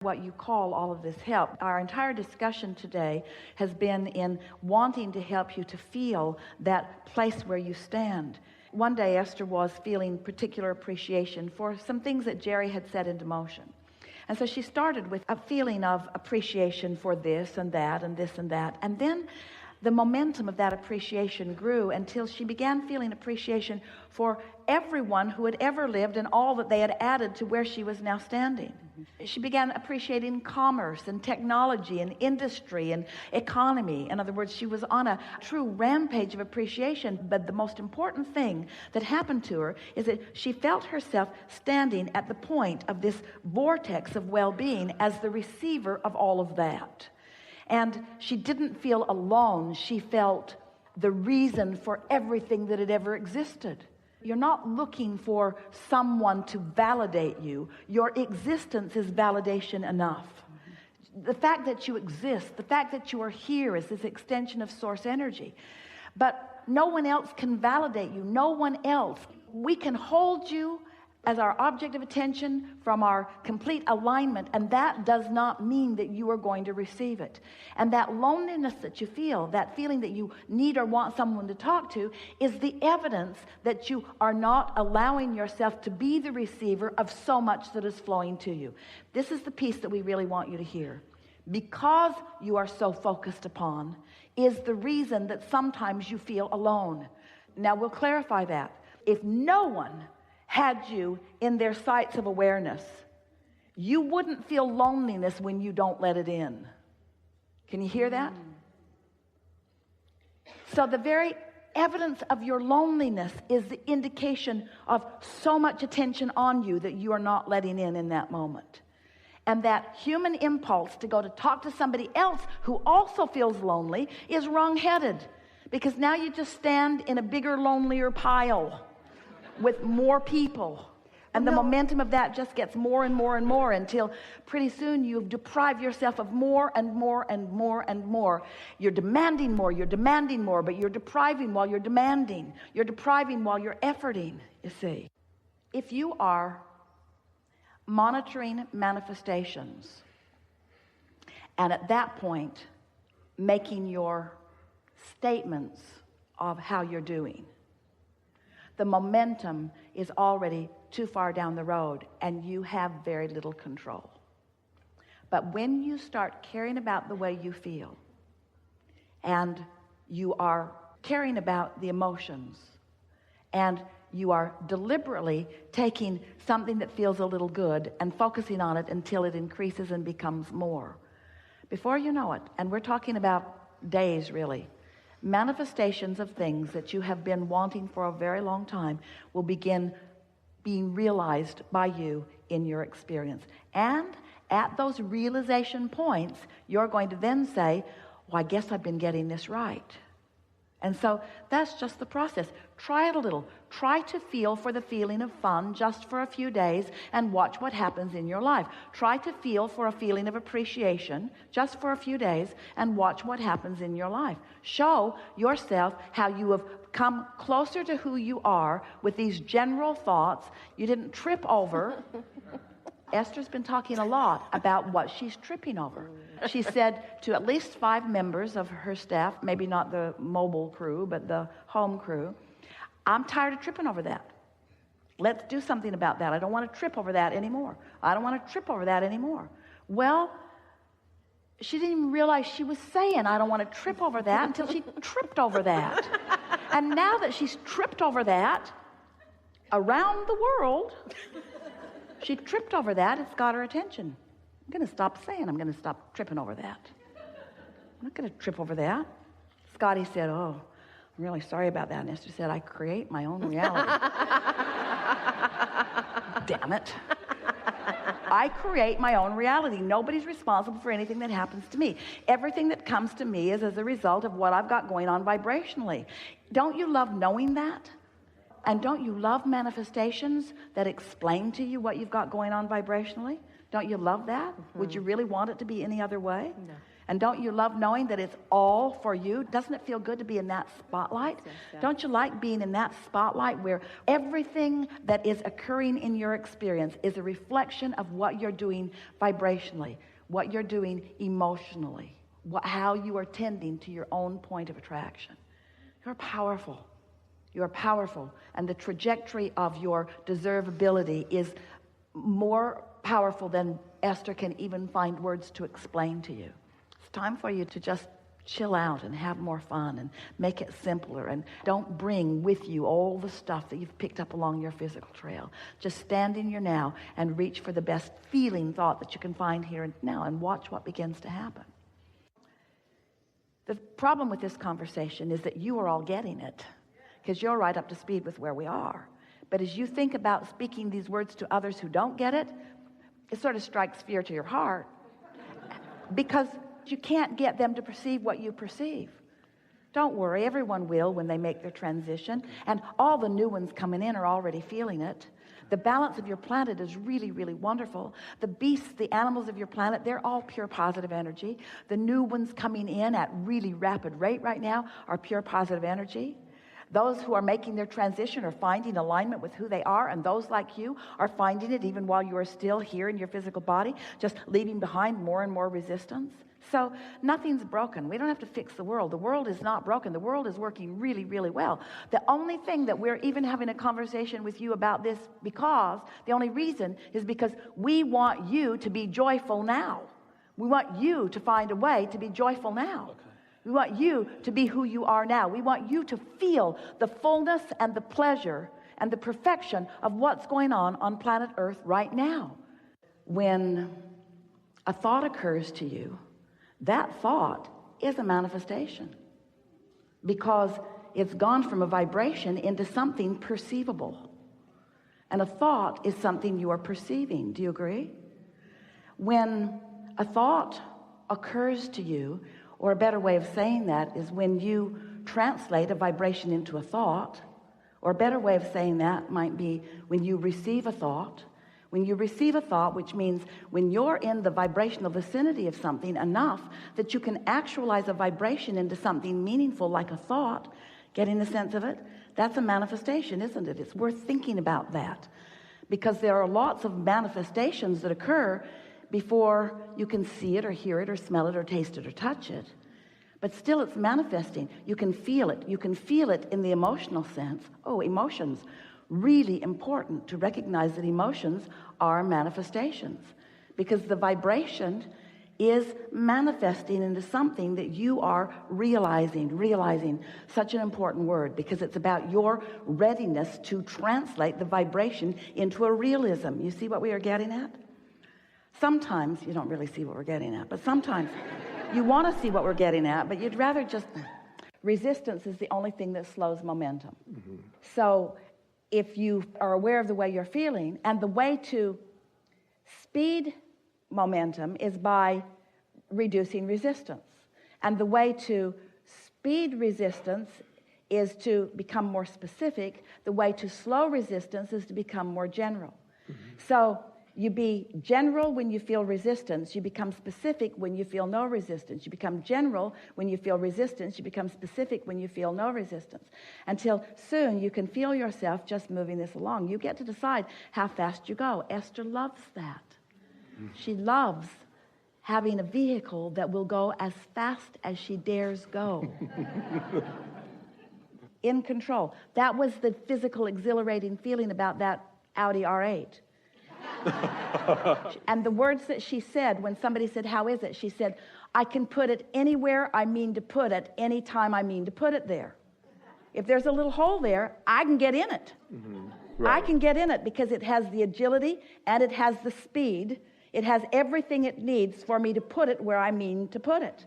what you call all of this help. Our entire discussion today has been in wanting to help you to feel that place where you stand. One day Esther was feeling particular appreciation for some things that Jerry had set into motion. And so she started with a feeling of appreciation for this and that and this and that. And then the momentum of that appreciation grew until she began feeling appreciation for everyone who had ever lived and all that they had added to where she was now standing. She began appreciating commerce and technology and industry and economy. In other words, she was on a true rampage of appreciation. But the most important thing that happened to her is that she felt herself standing at the point of this vortex of well-being as the receiver of all of that. And she didn't feel alone. She felt the reason for everything that had ever existed. You're not looking for someone to validate you. Your existence is validation enough. The fact that you exist, the fact that you are here is this extension of source energy. But no one else can validate you. No one else. We can hold you as our object of attention from our complete alignment, and that does not mean that you are going to receive it. And that loneliness that you feel, that feeling that you need or want someone to talk to, is the evidence that you are not allowing yourself to be the receiver of so much that is flowing to you. This is the piece that we really want you to hear. Because you are so focused upon is the reason that sometimes you feel alone. Now we'll clarify that. If no one had you in their sights of awareness, you wouldn't feel loneliness when you don't let it in. Can you hear that? So the very evidence of your loneliness is the indication of so much attention on you that you are not letting in that moment. And that human impulse to go to talk to somebody else who also feels lonely is wrong-headed, because now you just stand in a bigger, lonelier pile with more people, and the momentum of that just gets more and more and more until pretty soon you deprive yourself of more and more and more and more. You're demanding more, but you're depriving while you're demanding. You're depriving while you're efforting, you see. If you are monitoring manifestations and at that point making your statements of how you're doing, the momentum is already too far down the road and you have very little control. But when you start caring about the way you feel and you are caring about the emotions and you are deliberately taking something that feels a little good and focusing on it until it increases and becomes more, before you know it, and we're talking about days really, manifestations of things that you have been wanting for a very long time will begin being realized by you in your experience. And at those realization points, you're going to then say, well, I guess I've been getting this right. And so that's just the process. Try it a little. Try to feel for the feeling of fun just for a few days and watch what happens in your life. Try to feel for a feeling of appreciation just for a few days and watch what happens in your life. Show yourself how you have come closer to who you are with these general thoughts. You didn't trip over. Esther's been talking a lot about what she's tripping over. She said to at least 5 members of her staff, maybe not the mobile crew, but the home crew, I'm tired of tripping over that. Let's do something about that. I don't want to trip over that anymore. I don't want to trip over that anymore. Well, she didn't even realize she was saying, I don't want to trip over that, until she tripped over that. And now that she's tripped over that, around the world, she tripped over that. It's got her attention. I'm going to stop saying I'm going to stop tripping over that. I'm not going to trip over that. Scotty said, oh, I'm really sorry about that. And Esther said, I create my own reality. Damn it. I create my own reality. Nobody's responsible for anything that happens to me. Everything that comes to me is as a result of what I've got going on vibrationally. Don't you love knowing that? And don't you love manifestations that explain to you what you've got going on vibrationally? Don't you love that? Mm-hmm. Would you really want it to be any other way? No. And don't you love knowing that it's all for you? Doesn't it feel good to be in that spotlight? Yes, don't you like being in that spotlight where everything that is occurring in your experience is a reflection of what you're doing vibrationally, what you're doing emotionally, how you are tending to your own point of attraction? You're powerful. You're powerful. And the trajectory of your deservability is more powerful than Esther can even find words to explain to you. It's time for you to just chill out and have more fun and make it simpler, and don't bring with you all the stuff that you've picked up along your physical trail. Just stand in your now and reach for the best feeling thought that you can find here and now, and watch what begins to happen. The problem with this conversation is that you are all getting it, because you're right up to speed with where we are. But as you think about speaking these words to others who don't get it, it sort of strikes fear to your heart, because you can't get them to perceive what you perceive. Don't worry, everyone will when they make their transition, and all the new ones coming in are already feeling it. The balance of your planet is really, really wonderful. The beasts, the animals of your planet, they're all pure positive energy. The new ones coming in at really rapid rate right now are pure positive energy. Those who are making their transition are finding alignment with who they are, and those like you are finding it even while you are still here in your physical body, just leaving behind more and more resistance. So nothing's broken. We don't have to fix the world. The world is not broken. The world is working really, really well. The only thing that we're even having a conversation with you about this, the only reason is because we want you to be joyful now. We want you to find a way to be joyful now. Okay. We want you to be who you are now. We want you to feel the fullness and the pleasure and the perfection of what's going on planet Earth right now. When a thought occurs to you, that thought is a manifestation, because it's gone from a vibration into something perceivable. And a thought is something you are perceiving. Do you agree? When a thought occurs to you, or a better way of saying that is when you translate a vibration into a thought, or a better way of saying that might be when you receive a thought. When you receive a thought, which means when you're in the vibrational vicinity of something enough that you can actualize a vibration into something meaningful like a thought, getting the sense of it, that's a manifestation, isn't it? It's worth thinking about that, because there are lots of manifestations that occur before you can see it or hear it or smell it or taste it or touch it. But still it's manifesting. You can feel it. You can feel it in the emotional sense. Oh, emotions. Really important to recognize that emotions are manifestations, because the vibration is manifesting into something that you are realizing, such an important word, because it's about your readiness to translate the vibration into a realism. You see what we are getting at? Sometimes you don't really see what we're getting at, but sometimes you want to see what we're getting at, but you'd rather just... Resistance is the only thing that slows momentum. Mm-hmm. So if you are aware of the way you're feeling, and the way to speed momentum is by reducing resistance, and the way to speed resistance is to become more specific. The way to slow resistance is to become more general. Mm-hmm. So you be general when you feel resistance. You become specific when you feel no resistance. You become general when you feel resistance. You become specific when you feel no resistance. Until soon you can feel yourself just moving this along. You get to decide how fast you go. Esther loves that. She loves having a vehicle that will go as fast as she dares go. In control. That was the physical exhilarating feeling about that Audi R8. And the words that she said when somebody said, "How is it?" She said, "I can put it anywhere I mean to put it, anytime I mean to put it there. If there's a little hole there, I can get in it." Mm-hmm. Right. I can get in it because it has the agility and it has the speed. It has everything it needs for me to put it where I mean to put it.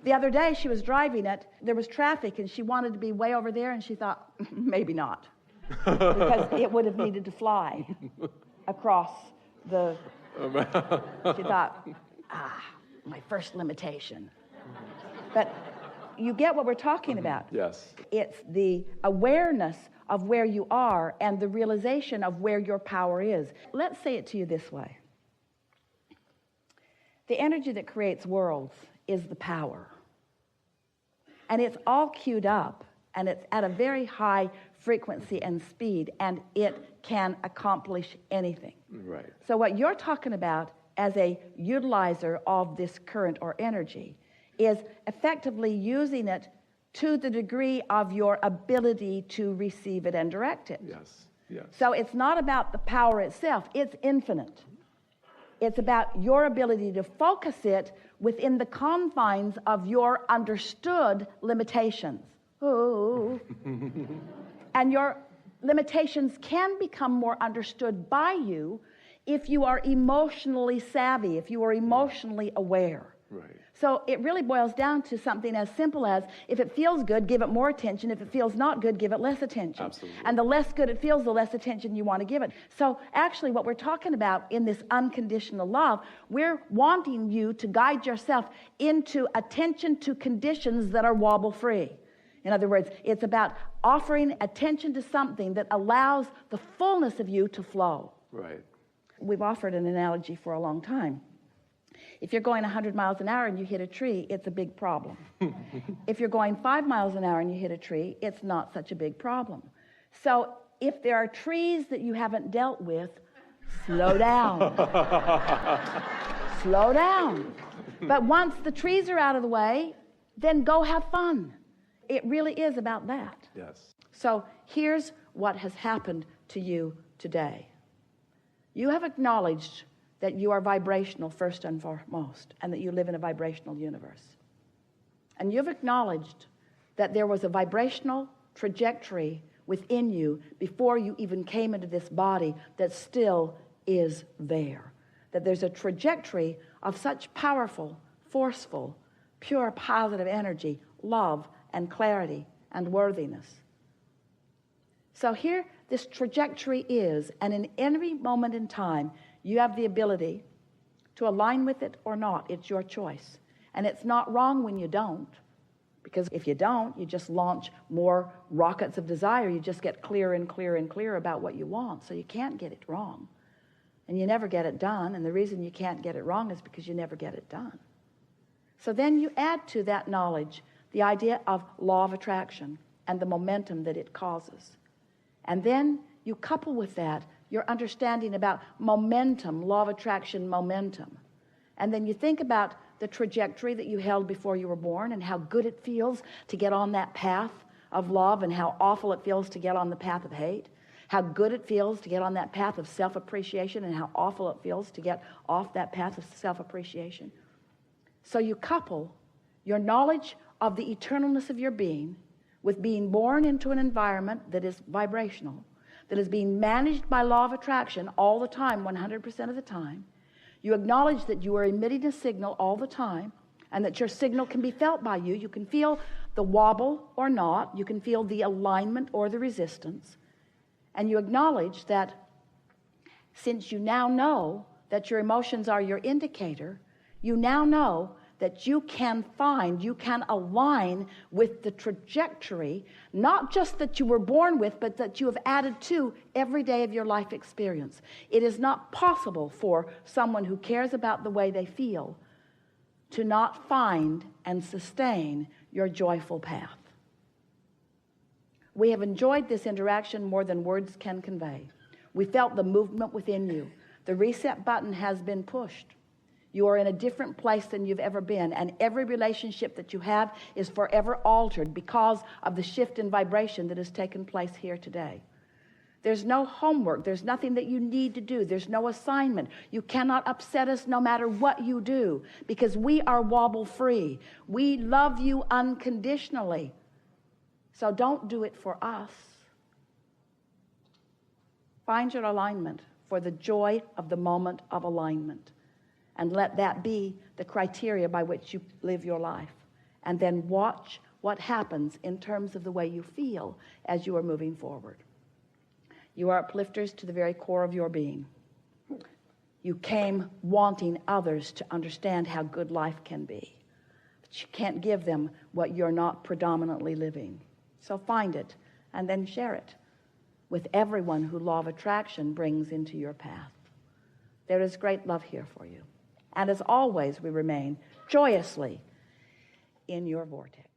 The other day she was driving it, there was traffic, and she wanted to be way over there, and she thought, maybe not, because it would have needed to fly across the... She thought, my first limitation. But you get what we're talking about. Yes. It's the awareness of where you are and the realization of where your power is. Let's say it to you this way. The energy that creates worlds is the power. And it's all queued up, and it's at a very high frequency and speed, and it can accomplish anything. Right. So what you're talking about as a utilizer of this current or energy is effectively using it to the degree of your ability to receive it and direct it. Yes, yes. So it's not about the power itself, it's infinite. It's about your ability to focus it within the confines of your understood limitations. Ooh. And your limitations can become more understood by you if you are emotionally savvy, if you are emotionally aware. Right. So it really boils down to something as simple as, if it feels good, give it more attention. If it feels not good, give it less attention. Absolutely. And the less good it feels, the less attention you want to give it. So actually what we're talking about in this unconditional love, we're wanting you to guide yourself into attention to conditions that are wobble-free. In other words, it's about offering attention to something that allows the fullness of you to flow. Right. We've offered an analogy for a long time. If you're going 100 miles an hour and you hit a tree, it's a big problem. If you're going 5 miles an hour and you hit a tree, it's not such a big problem. So if there are trees that you haven't dealt with, slow down. Slow down. But once the trees are out of the way, then go have fun. It really is about that. Yes. So here's what has happened to you today. You have acknowledged that you are vibrational first and foremost, and that you live in a vibrational universe. And you've acknowledged that there was a vibrational trajectory within you before you even came into this body that still is there. That there's a trajectory of such powerful, forceful, pure positive energy, love and clarity and worthiness. So here this trajectory is, and in every moment in time, you have the ability to align with it or not. It's your choice. And it's not wrong when you don't. Because if you don't, you just launch more rockets of desire. You just get clearer and clearer and clearer about what you want. So you can't get it wrong. And you never get it done. And the reason you can't get it wrong is because you never get it done. So then you add to that knowledge the idea of law of attraction and the momentum that it causes. And then you couple with that your understanding about momentum, law of attraction, momentum. And then you think about the trajectory that you held before you were born and how good it feels to get on that path of love and how awful it feels to get on the path of hate. How good it feels to get on that path of self-appreciation and how awful it feels to get off that path of self-appreciation. So you couple your knowledge of the eternalness of your being with being born into an environment that is vibrational, that is being managed by law of attraction all the time, 100% of the time. You acknowledge that you are emitting a signal all the time and that your signal can be felt by you. You can feel the wobble or not. You can feel the alignment or the resistance. And you acknowledge that since you now know that your emotions are your indicator, you now know that you can align with the trajectory, not just that you were born with, but that you have added to every day of your life experience. It is not possible for someone who cares about the way they feel to not find and sustain your joyful path. We have enjoyed this interaction more than words can convey. We felt the movement within you. The reset button has been pushed. You are in a different place than you've ever been, and every relationship that you have is forever altered because of the shift in vibration that has taken place here today. There's no homework. There's nothing that you need to do. There's no assignment. You cannot upset us no matter what you do because we are wobble-free. We love you unconditionally. So don't do it for us. Find your alignment for the joy of the moment of alignment. And let that be the criteria by which you live your life. And then watch what happens in terms of the way you feel as you are moving forward. You are uplifters to the very core of your being. You came wanting others to understand how good life can be. But you can't give them what you're not predominantly living. So find it and then share it with everyone who law of attraction brings into your path. There is great love here for you. And as always, we remain joyously in your vortex.